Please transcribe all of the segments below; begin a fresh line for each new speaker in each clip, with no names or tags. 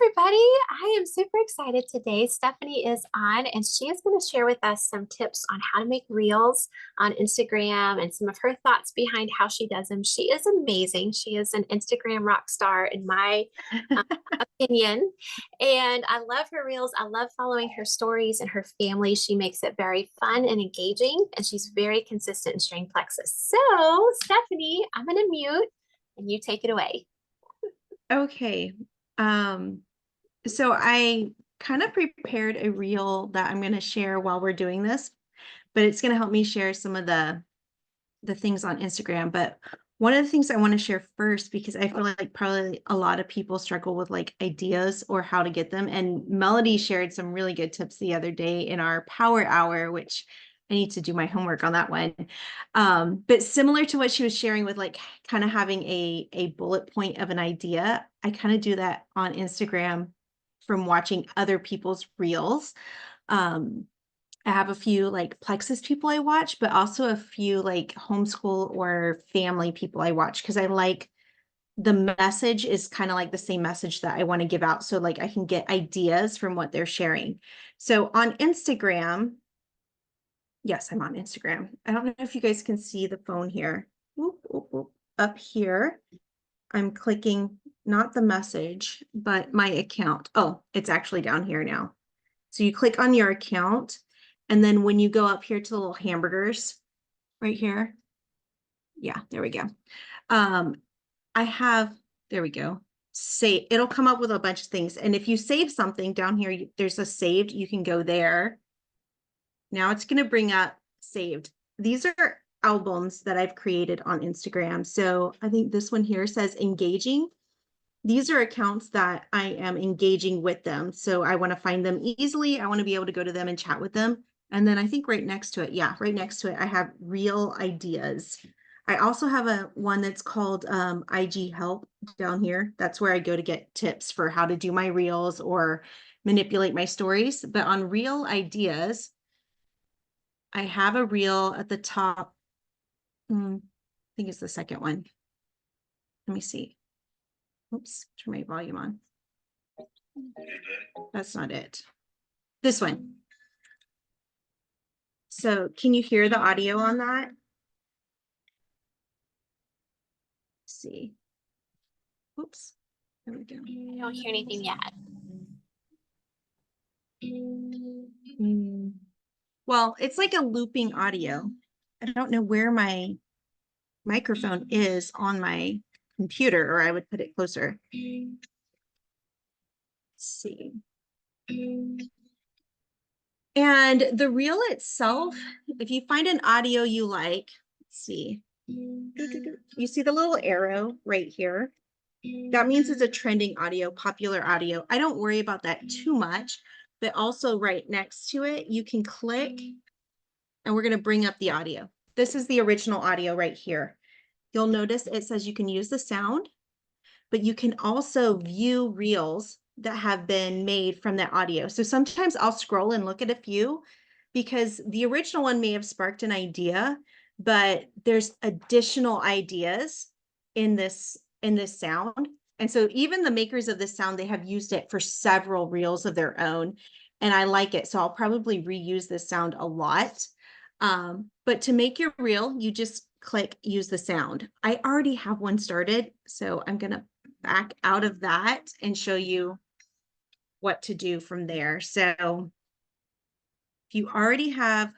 everybody. I am super excited today. Stephanie is on, and she is going to share with us some tips on how to make reels on Instagram and some of her thoughts behind how she does them. She is amazing. She is an Instagram rock star, in my um, opinion. And I love her reels. I love following her stories and her family. She makes it very fun and engaging, and she's very consistent in sharing plexus. So, Stephanie, I'm going to mute and you take it away.
Okay. Um, so I kind of prepared a reel that I'm going to share while we're doing this, but it's going to help me share some of the things on Instagram. But one of the things I want to share first, because I feel like probably a lot of people struggle with like ideas or how to get them. And Melody shared some really good tips the other day in our power hour, which I need to do my homework on that one. But similar to what she was sharing with like kind of having a bullet point of an idea, I kind of do that on Instagram from watching other people's reels. Um, I have a few like Plexus people I watch, but also a few like homeschool or family people I watch because I like the message is kind of like the same message that I want to give out. So like I can get ideas from what they're sharing. So on Instagram, yes, I'm on Instagram. I don't know if you guys can see the phone here. Whoop, whoop, whoop. Up here, I'm clicking not the message, but my account. Oh, it's actually down here now. So you click on your account, and then when you go up here to the little hamburgers right here, yeah, there we go. Um, I have, there we go. Say it'll come up with a bunch of things. And if you save something down here, there's a saved, you can go there. Now it's going to bring up saved. These are albums that I've created on Instagram. So I think this one here says engaging. These are accounts that I am engaging with them. So I want to find them easily. I want to be able to go to them and chat with them. And then I think right next to it, yeah, right next to it, I have real ideas. I also have a one that's called IG help down here. That's where I go to get tips for how to do my reels or manipulate my stories. But on real ideas, I have a reel at the top. I think it's the second one. Let me see. Oops, turn my volume on. That's not it. This one. So can you hear the audio on that? Let's see. Oops. There we go.
I don't hear anything yet.
Well, it's like a looping audio. I don't know where my microphone is on my computer, or I would put it closer. Let's see. And the reel itself, if you find an audio you like, let's see. You see the little arrow right here? That means it's a trending audio, popular audio. I don't worry about that too much, but also right next to it, you can click and we're going to bring up the audio. This is the original audio right here. You'll notice it says you can use the sound, but you can also view reels that have been made from that audio. So sometimes I'll scroll and look at a few because the original one may have sparked an idea, but there's additional ideas in this sound. And so even the makers of this sound, they have used it for several reels of their own. And I like it. So I'll probably reuse this sound a lot. But to make your reel, you just click use the sound. I already have one started. So I'm going to back out of that and show you what to do from there. So if you already have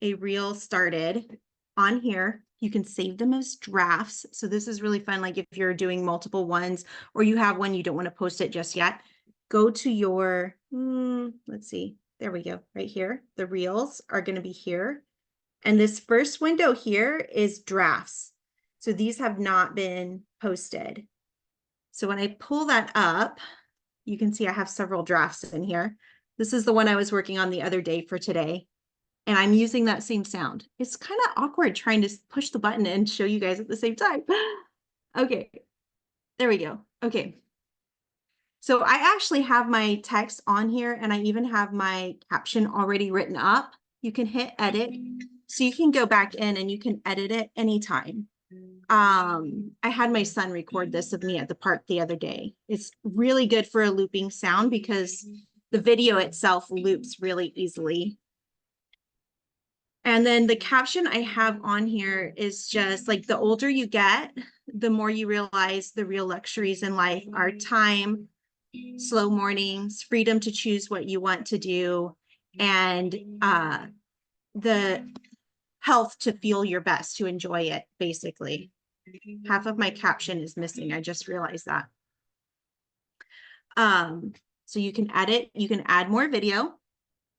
a reel started on here, you can save them as drafts. So this is really fun. Like if you're doing multiple ones or you have one, you don't want to post it just yet, go to your, let's see, there we go, right here. The reels are going to be here. And this first window here is drafts. So these have not been posted. So when I pull that up, you can see I have several drafts in here. This is the one I was working on the other day for today. And I'm using that same sound. It's kind of awkward trying to push the button and show you guys at the same time. Okay, there we go. Okay. So I actually have my text on here and I even have my caption already written up. You can hit edit. So you can go back in and you can edit it anytime. I had my son record this of me at the park the other day. It's really good for a looping sound because the video itself loops really easily. And then the caption I have on here is just like, the older you get, the more you realize the real luxuries in life are time, slow mornings, freedom to choose what you want to do, and the health to feel your best, to enjoy it, basically. Half of my caption is missing. I just realized that. So you can edit, you can add more video.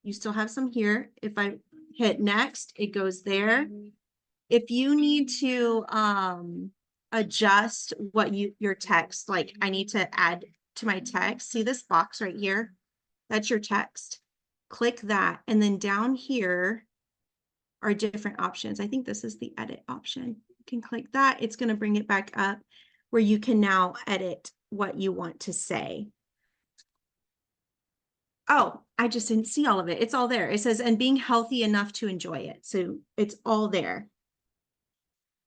You still have some here. If I hit next, it goes there. If you need to adjust what your text, like I need to add to my text, see this box right here? That's your text. Click that. And then down here are different options. I think this is the edit option. You can click that. It's going to bring it back up where you can now edit what you want to say. Oh, I just didn't see all of it. It's all there. It says, and being healthy enough to enjoy it. So it's all there.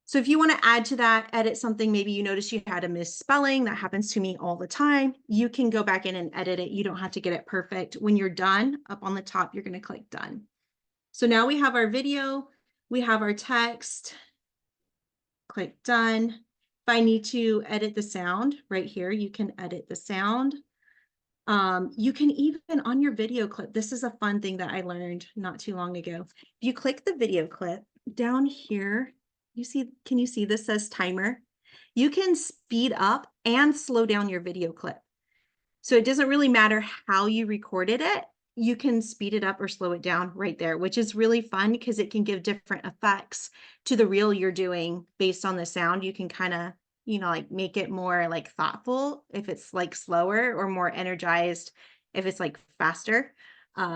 So if you want to add to that, edit something, maybe you notice you had a misspelling, that happens to me all the time. You can go back in and edit it. You don't have to get it perfect. When you're done, up on the top, you're going to click done. So now we have our video, we have our text, click done. If I need to edit the sound right here, you can edit the sound. You can even on your video clip, this is a fun thing that I learned not too long ago. If you click the video clip down here, you see, can you see this says timer? You can speed up and slow down your video clip. So it doesn't really matter how you recorded it. You can speed it up or slow it down right there, which is really fun because it can give different effects to the reel you're doing based on the sound. You can kind of, like make it more like thoughtful if it's like slower, or more energized if it's like faster.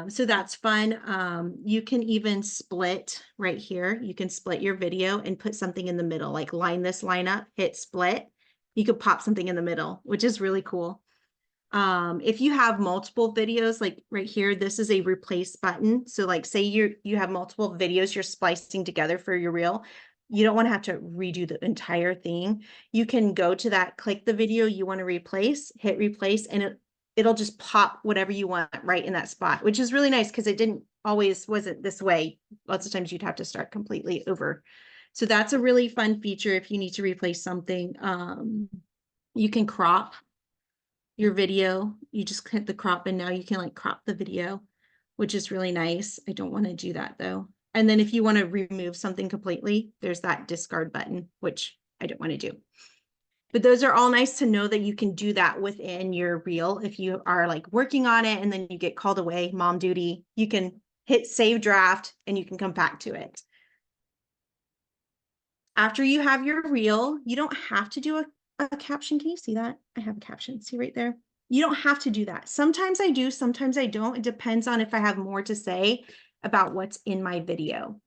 So that's fun. You can even split right here. You can split your video and put something in the middle, like line this line up, hit split. You could pop something in the middle, which is really cool. If you have multiple videos, like right here, this is a replace button. So like say you have multiple videos you're splicing together for your reel. You don't want to have to redo the entire thing. You can go to that, click the video you want to replace, hit replace, and it'll just pop whatever you want right in that spot, which is really nice because it wasn't this way. Lots of times you'd have to start completely over. So that's a really fun feature if you need to replace something. You can crop your video. You just hit the crop and now you can like crop the video, which is really nice. I don't want to do that though. And then if you want to remove something completely, there's that discard button, which I don't want to do. But those are all nice to know that you can do that within your reel. If you are like working on it and then you get called away, mom duty, you can hit save draft and you can come back to it. After you have your reel, you don't have to do a caption. Can you see that? I have a caption. See right there? You don't have to do that. Sometimes I do, sometimes I don't. It depends on if I have more to say about what's in my video.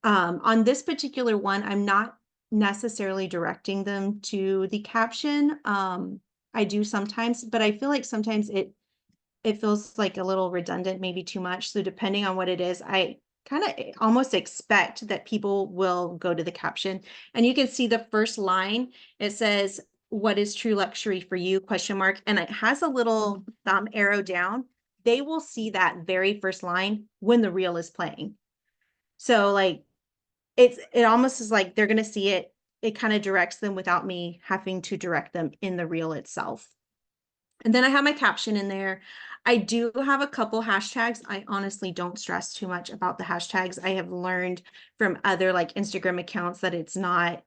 On this particular one, I'm not necessarily directing them to the caption. I do sometimes, but I feel like sometimes it feels like a little redundant, maybe too much. So depending on what it is, I kind of almost expect that people will go to the caption. And you can see the first line, it says, "What is true luxury for you?" ? And it has a little thumb arrow down. They will see that very first line when the reel is playing. So like it almost is like they're going to see it. It kind of directs them without me having to direct them in the reel itself. And then I have my caption in there. I do have a couple hashtags. I honestly don't stress too much about the hashtags. I have learned from other like Instagram accounts that it's not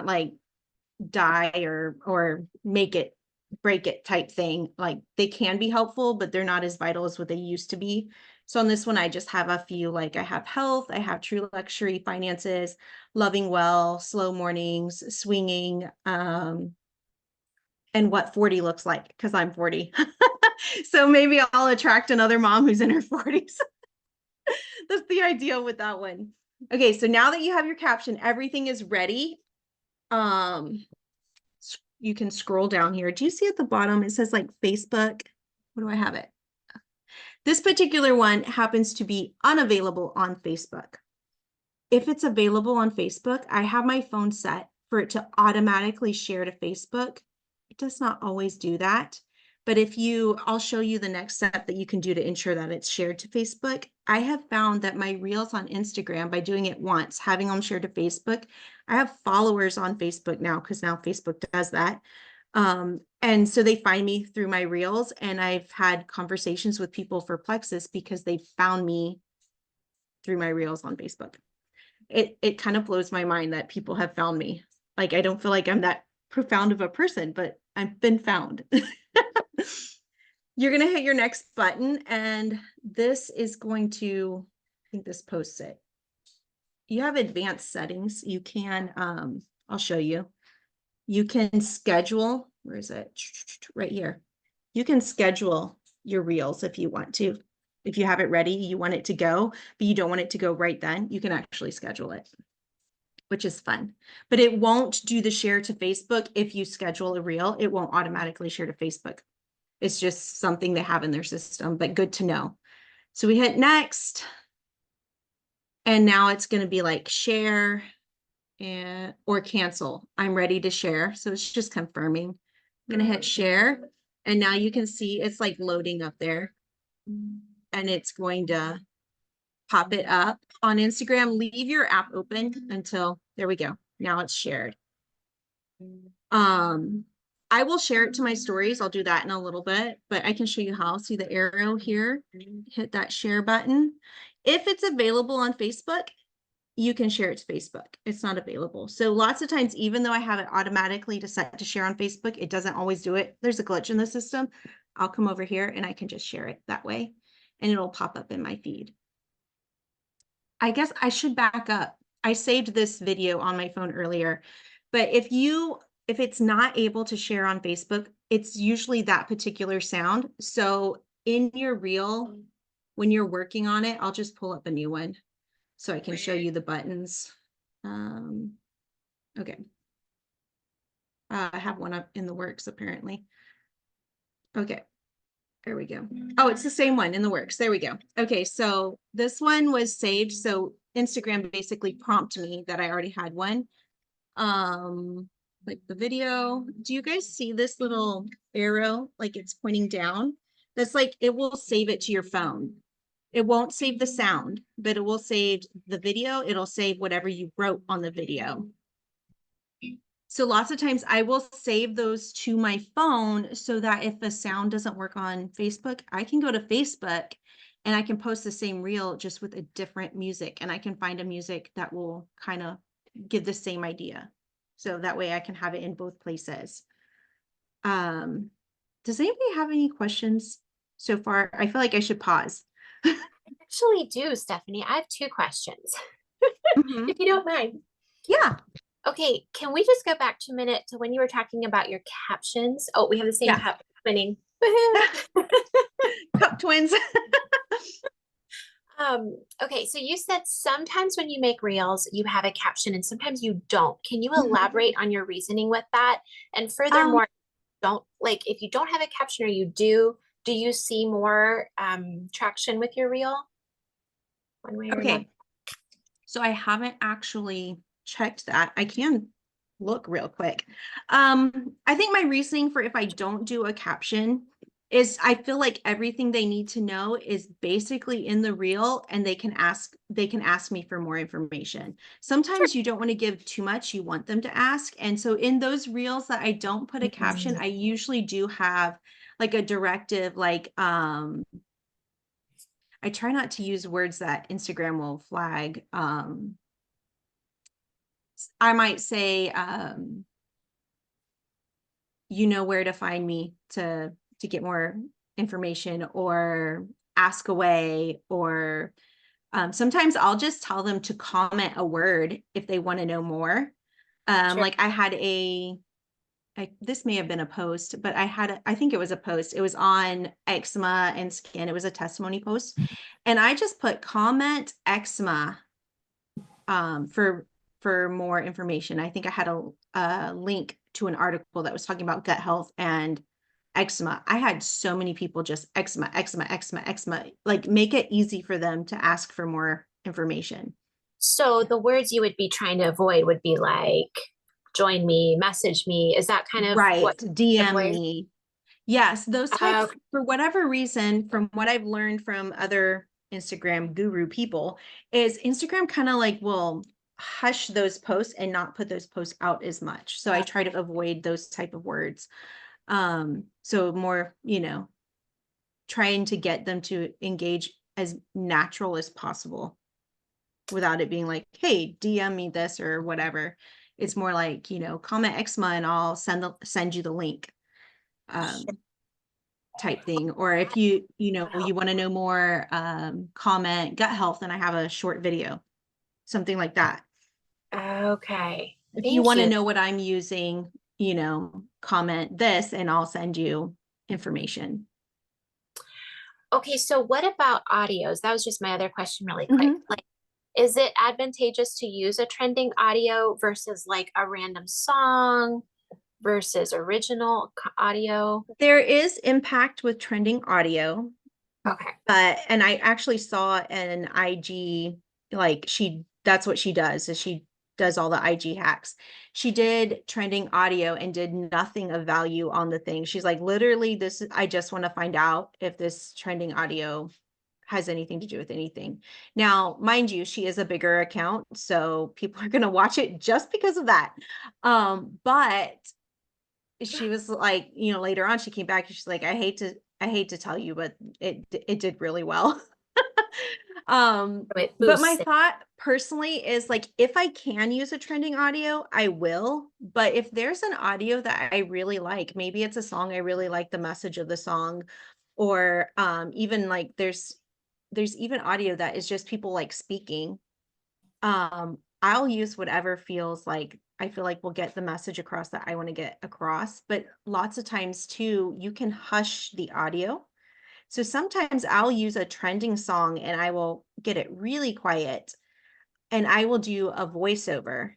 like die or make it break it type thing. Like they can be helpful, but they're not as vital as what they used to be. So on this one, I just have a few, like I have health, I have true luxury, finances, loving well, slow mornings, swinging, and what 40 looks like, because I'm 40. So maybe I'll attract another mom who's in her 40s. That's the idea with that one. Okay, so now that you have your caption, everything is ready. You can scroll down here. Do you see at the bottom, it says like Facebook? What do I have it? This particular one happens to be unavailable on Facebook. if it's available on Facebook, I have my phone set for it to automatically share to Facebook. It does not always do that. But I'll show you the next step that you can do to ensure that it's shared to Facebook. I have found that my reels on Instagram, by doing it once, having them shared to Facebook, I have followers on Facebook now because now Facebook does that. And so they find me through my reels, and I've had conversations with people for Plexus because they found me through my reels on Facebook. It kind of blows my mind that people have found me. Like, I don't feel like I'm that profound of a person, but I've been found. You're going to hit your next button, and this is going to, I think this posts it. You have advanced settings. You can, I'll show you. You can schedule, where is it? Right here. You can schedule your reels if you want to. If you have it ready, you want it to go, but you don't want it to go right then, you can actually schedule it, which is fun. But it won't do the share to Facebook if you schedule a reel. It won't automatically share to Facebook. It's just something they have in their system, but good to know. So we hit next. And now it's going to be like share or cancel. I'm ready to share. So it's just confirming. I'm going to hit share. And now you can see it's like loading up there. And it's going to pop it up on Instagram. Leave your app open until, there we go. Now it's shared. I will share it to my stories. I'll do that in a little bit, but I can show you how. See the arrow here? Hit that share button. If it's available on Facebook, you can share it to Facebook. It's not available. So lots of times, even though I have it automatically to set to share on Facebook, it doesn't always do it. There's a glitch in the system. I'll come over here and I can just share it that way, and it'll pop up in my feed. I guess I should back up. I saved this video on my phone earlier, but if it's not able to share on Facebook, it's usually that particular sound. So in your reel, when you're working on it, I'll just pull up a new one so I can show you the buttons. Okay. I have one up in the works apparently. Okay. There we go. Oh, it's the same one in the works. There we go. Okay, so this one was saved. So Instagram basically prompted me that I already had one. Like the video. Do you guys see this little arrow? Like it's pointing down. That's like, it will save it to your phone. It won't save the sound, but it will save the video. It'll save whatever you wrote on the video. So lots of times I will save those to my phone so that if the sound doesn't work on Facebook, I can go to Facebook and I can post the same reel just with a different music, and I can find a music that will kind of give the same idea. So that way I can have it in both places. Does anybody have any questions so far? I feel like I should pause.
Actually do, Stephanie. I have two questions,
Mhm.
if you don't mind.
Yeah.
Okay, can we just go back 2 minutes to when you were talking about your captions? Oh, we have the same
Yeah.
cup happening. Woohoo!
Cup twins.
Okay, so you said sometimes when you make reels, you have a caption and sometimes you don't. Can you
Mhm.
elaborate on your reasoning with that? And
Um,
furthermore, don't like if you don't have a caption or you do you see more traction with your reel one way or another?
okay. So I haven't actually checked that. I can look real quick. I think my reasoning for if I don't do a caption is I feel like everything they need to know is basically in the reel, and they can ask me for more information.
Sure.
Sometimes you don't want to give too much, you want them to ask. And so in those reels that I don't put a caption, I usually do have like a directive, like I try not to use words that Instagram will flag. I might say, you know where to find me to get more information, or ask away, or sometimes I'll just tell them to comment a word if they want to know more.
Sure.
Like I had this may have been a post, but I think it was a post. It was on eczema and skin. It was a testimony post. And I just put comment eczema for more information. I think I had a link to an article that was talking about gut health and eczema. I had so many people just eczema, like make it easy for them to ask for more information.
So the words you would be trying to avoid would be like join me, message me. Is that kind of
Right.
what
DM
avoid?
me. Yes, those
Uh,
types, for whatever reason, from what I've learned from other Instagram guru people, is Instagram kind of like will hush those posts and not put those posts out as much. So I try to avoid those type of words. So more, trying to get them to engage as natural as possible without it being like, hey, DM me this or whatever. It's more like, comment Xma and I'll send you the link. Type thing. Or if you want to know more, comment gut health, and I have a short video, something like that.
okay.
If you
Thank
want to
you.
know what I'm using, comment this and I'll send you information.
Okay, so what about audios? That was just my other question really quick.
Mhm.
Like, is it advantageous to use a trending audio versus like a random song versus original audio?
There is impact with trending audio.
Okay.
And I actually saw an IG, like that's what she does, is she does all the IG hacks. She did trending audio and did nothing of value on the thing. She's like, literally, I just want to find out if this trending audio has anything to do with anything. Now, mind you, she is a bigger account, so people are gonna watch it just because of that. But she was like, later on she came back and she's like, I hate to tell you, but it did really well. um,
It
but my
boosts it.
thought personally is like, if I can use a trending audio, I will. But if there's an audio that I really like, maybe it's a song I really like the message of the song, or even like there's even audio that is just people like speaking. I'll use whatever feels like I feel like will get the message across that I want to get across. But lots of times too, you can hush the audio. So sometimes I'll use a trending song and I will get it really quiet and I will do a voiceover,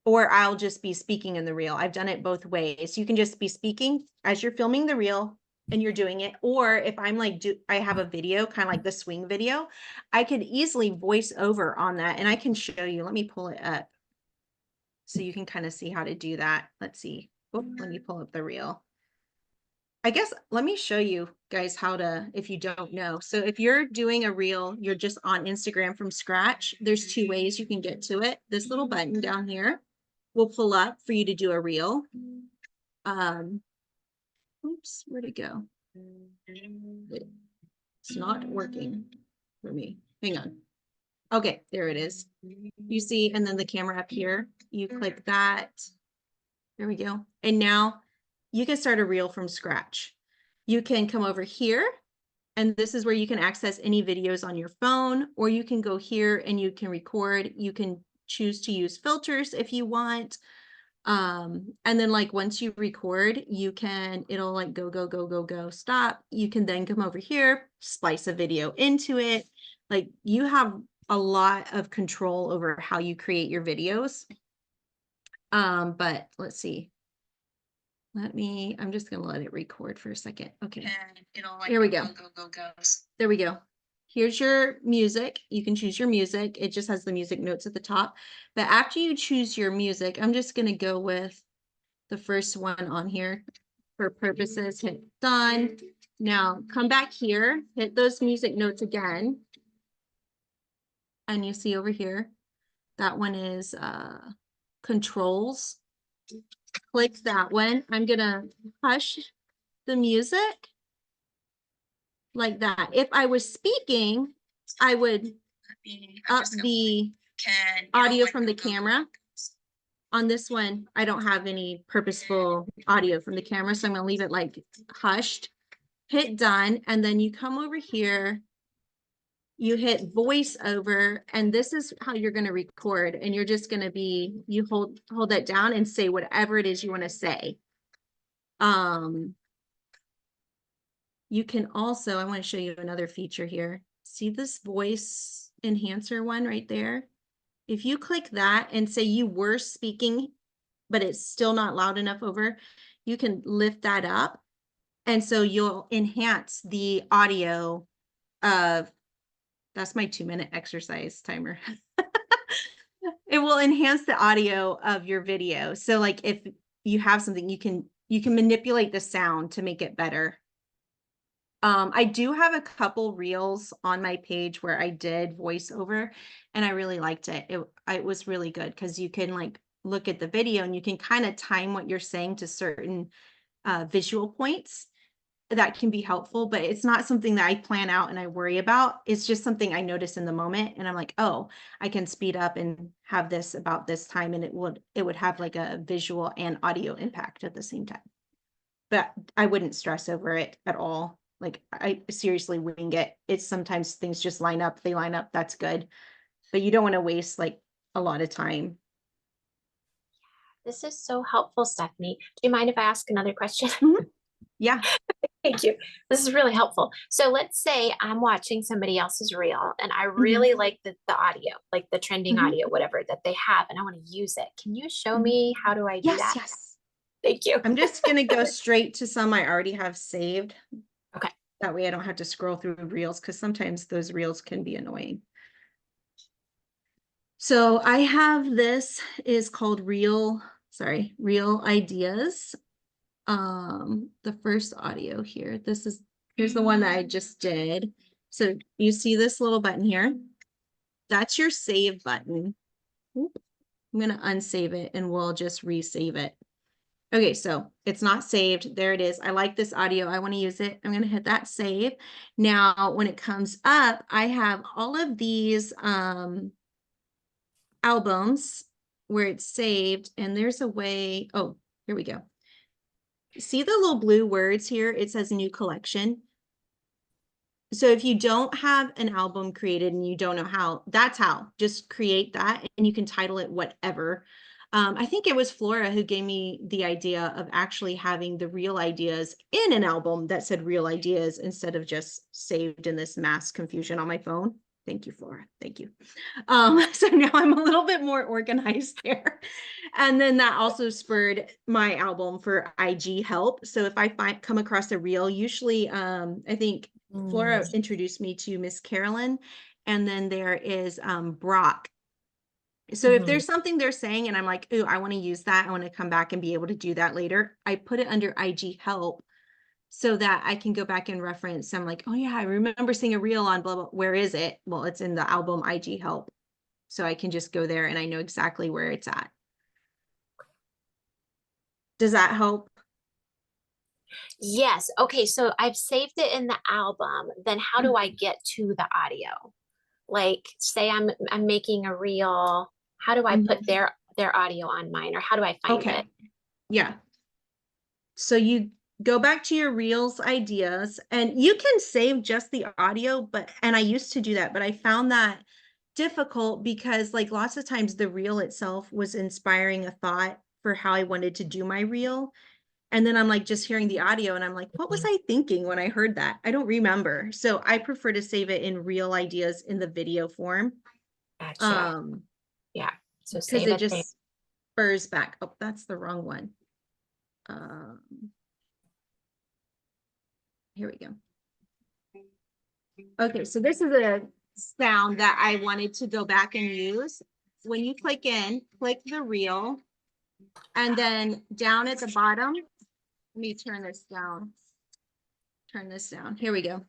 or I'll just be speaking in the reel. I've done it both ways. You can just be speaking as you're filming the reel and you're doing it. Or if I'm like, I have a video, kind of like the swing video, I could easily voice over on that. And I can show you, let me pull it up so you can kind of see how to do that. Let's see. Oh, let me pull up the reel. I guess let me show you guys how to, if you don't know. So if you're doing a reel, you're just on Instagram from scratch, there's two ways you can get to it. This little button down here will pull up for you to do a reel. Um, oops, where'd it go? It's not working for me. Hang on. Okay, there it is. You see, and then the camera up here, you click that. There we go. And now you can start a reel from scratch. You can come over here, and this is where you can access any videos on your phone, or you can go here and you can record. You can choose to use filters if you want. And then like once you record, it'll like go, stop. You can then come over here, splice a video into it. Like you have a lot of control over how you create your videos. But let's see. I'm just gonna let it record for a second. Okay. And it'll like, here we go. Go. There we go. Here's your music. You can choose your music. It just has the music notes at the top. But after you choose your music, I'm just gonna go with the first one on here for purposes. Hit done. Now come back here, hit those music notes again. And you see over here, that one is controls. Click that one. I'm gonna hush the music like that. If I was speaking, I would up the audio from the camera. On this one, I don't have any purposeful audio from the camera, so I'm gonna leave it like hushed. Hit done, and then you come over here, you hit voice over, and this is how you're gonna record. And you're just gonna you hold that down and say whatever it is you want to say. You can also, I want to show you another feature here. See this voice enhancer one right there? If you click that and say you were speaking, but it's still not loud enough over, you can lift that up. And so you'll enhance the audio of, that's my 2-minute exercise timer. It will enhance the audio of your video. So like if you have something, you can manipulate the sound to make it better. I do have a couple reels on my page where I did voiceover and I really liked it. It was really good because you can like look at the video and you can kind of time what you're saying to certain visual points that can be helpful, but it's not something that I plan out and I worry about. It's just something I notice in the moment and I'm like, "Oh, I can speed up and have this about this time," and it would have like a visual and audio impact at the same time. But I wouldn't stress over it at all. Like I seriously wing it. It's sometimes things just line up, they line up, that's good. But you don't want to waste like a lot of time.
This is so helpful, Stephanie. Do you mind if I ask another question?
Mhm. Yeah.
Thank you. This is really helpful. So let's say I'm watching somebody else's reel and I
Mhm.
really like the audio, like the trending
Mhm.
audio, whatever that they have, and I want to use it. Can you show
Mhm.
me how do I do
Yes,
that?
yes.
Thank you.
I'm just gonna go straight to some I already have saved.
Okay.
That way I don't have to scroll through reels because sometimes those reels can be annoying. So I have this is called Real Ideas. The first audio here. Here's the one that I just did. So you see this little button here? That's your save button. Oop, I'm gonna unsave it and we'll just resave it. Okay, so it's not saved. There it is. I like this audio. I want to use it. I'm going to hit that save. Now, when it comes up, I have all of these albums where it's saved, and there's a way. Oh, here we go. See the little blue words here? It says new collection. So if you don't have an album created and you don't know how, that's how. Just create that and you can title it whatever. I think it was Flora who gave me the idea of actually having the real ideas in an album that said real ideas instead of just saved in this mass confusion on my phone. Thank you, Flora. Thank you. So now I'm a little bit more organized there. And then that also spurred my album for IG help. So if I come across a reel, usually I think Flora
Mm,
introduced me to Miss Carolyn, and then there is Brock. So if
mhm.
there's something they're saying and I'm like, "Ooh, I want to use that. I want to come back and be able to do that later." I put it under IG help so that I can go back and reference. I'm like, "Oh yeah, I remember seeing a reel on blah blah. Where is it?" Well, it's in the album IG help. So I can just go there and I know exactly where it's at. Does that help?
Yes. Okay. So I've saved it in the album. Then how do I get to the audio? Like, say I'm making a reel. How do I put
Mhm.
their audio on mine, or how do I find it?
Okay. Yeah. So you go back to your reels ideas and you can save just the audio, and I used to do that, but I found that difficult because like lots of times the reel itself was inspiring a thought for how I wanted to do my reel. And then I'm like just hearing the audio and I'm like, what was
Mhm.
I thinking when I heard that? I don't remember. So I prefer to save it in real ideas in the video form.
Gotcha.
Um,
Yeah. So
because
save
it
it there.
just spurs back. Oh, that's the wrong one. Um, Here we go. Okay, so this is a sound that I wanted to go back and use. When you click in, click the reel, and then down at the bottom, let me turn this down. Turn this down. Here we go.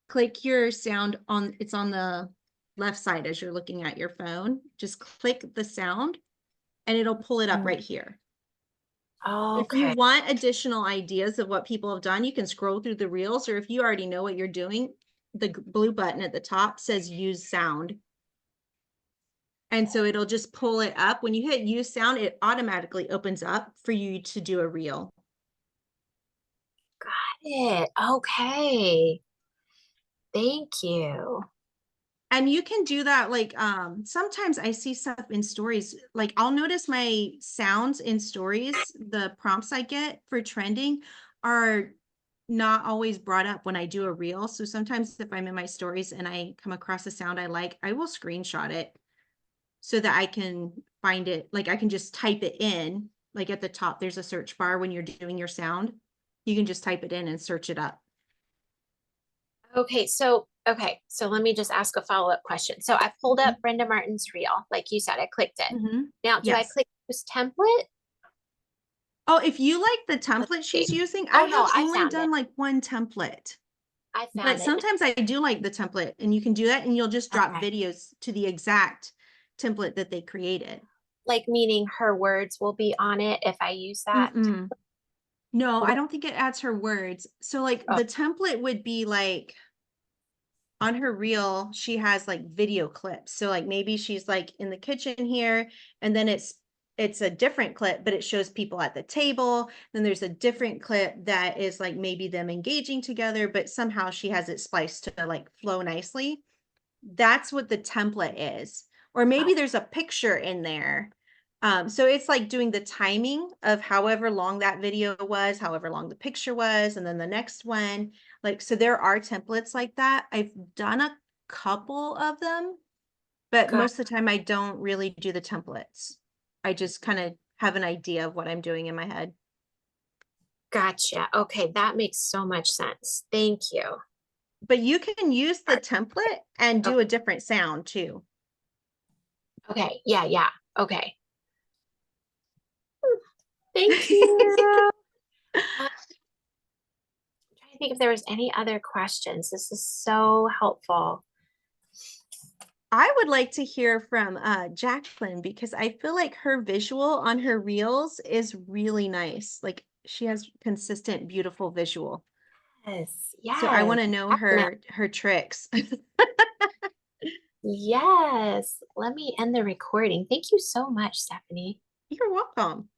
Click your sound on, it's on the left side as you're looking at your phone. Just click the sound and it'll pull it up
Mm.
right here. If you
Okay.
want additional ideas of what people have done, you can scroll through the reels, or if you already know what you're doing, the blue button at the top says use sound. And so it'll just pull it up. When you hit use sound, it automatically opens up for you to do a reel.
Got it. Okay. Thank you.
And you can do that like sometimes I see stuff in stories. Like I'll notice my sounds in stories, the prompts I get for trending are not always brought up when I do a reel. So sometimes if I'm in my stories and I come across a sound I like, I will screenshot it so that I can find it. Like I can just type it in, like at the top, there's a search bar when you're doing your sound. You can just type it in and search it up.
Okay, so let me just ask a follow-up question. So I pulled up
Mhm.
Brenda Martin's reel, like you said, I clicked it.
Mhm.
Now, do I
Yes.
click use template?
Oh, if you like the
Let's
template she's
see.
using, I
Oh no,
have
I
only
found it.
done like one template.
I
But
found it.
sometimes I do like the template, and you can do that, and you'll just drop
Okay.
videos to the exact template that they created.
Like meaning her words will be on it if I use that.
Mm-mm. No, I
What?
don't think it adds her words. So like
Oh,
the template would be like on her reel, she has like video clips. So like maybe she's like in the kitchen here, and then it's a different clip, but it shows people at the table. Then there's a different clip that is like maybe them engaging together, but somehow she has it spliced to like flow nicely. That's what the template is. Or
oh,
maybe there's a picture in there. So it's like doing the timing of however long that video was, however long the picture was, and then the next one. Like, so there are templates like that. I've done a couple of them, but
good.
most of the time I don't really do the templates. I just kind of have an idea of what I'm doing in my head.
Gotcha. Okay, that makes so much sense. Thank you.
But you can use the
Alright,
template and
o-
do a different sound too.
Okay, yeah, yeah. Okay. Thank you. I'm trying to think if there was any other questions. This is so helpful.
I would like to hear from Jacqueline because I feel like her visual on her reels is really nice. Like she has consistent, beautiful visual.
Yes,
So I
yes,
want to know
definitely.
her tricks.
Yes. Let me end the recording. Thank you so much, Stephanie.
You're welcome.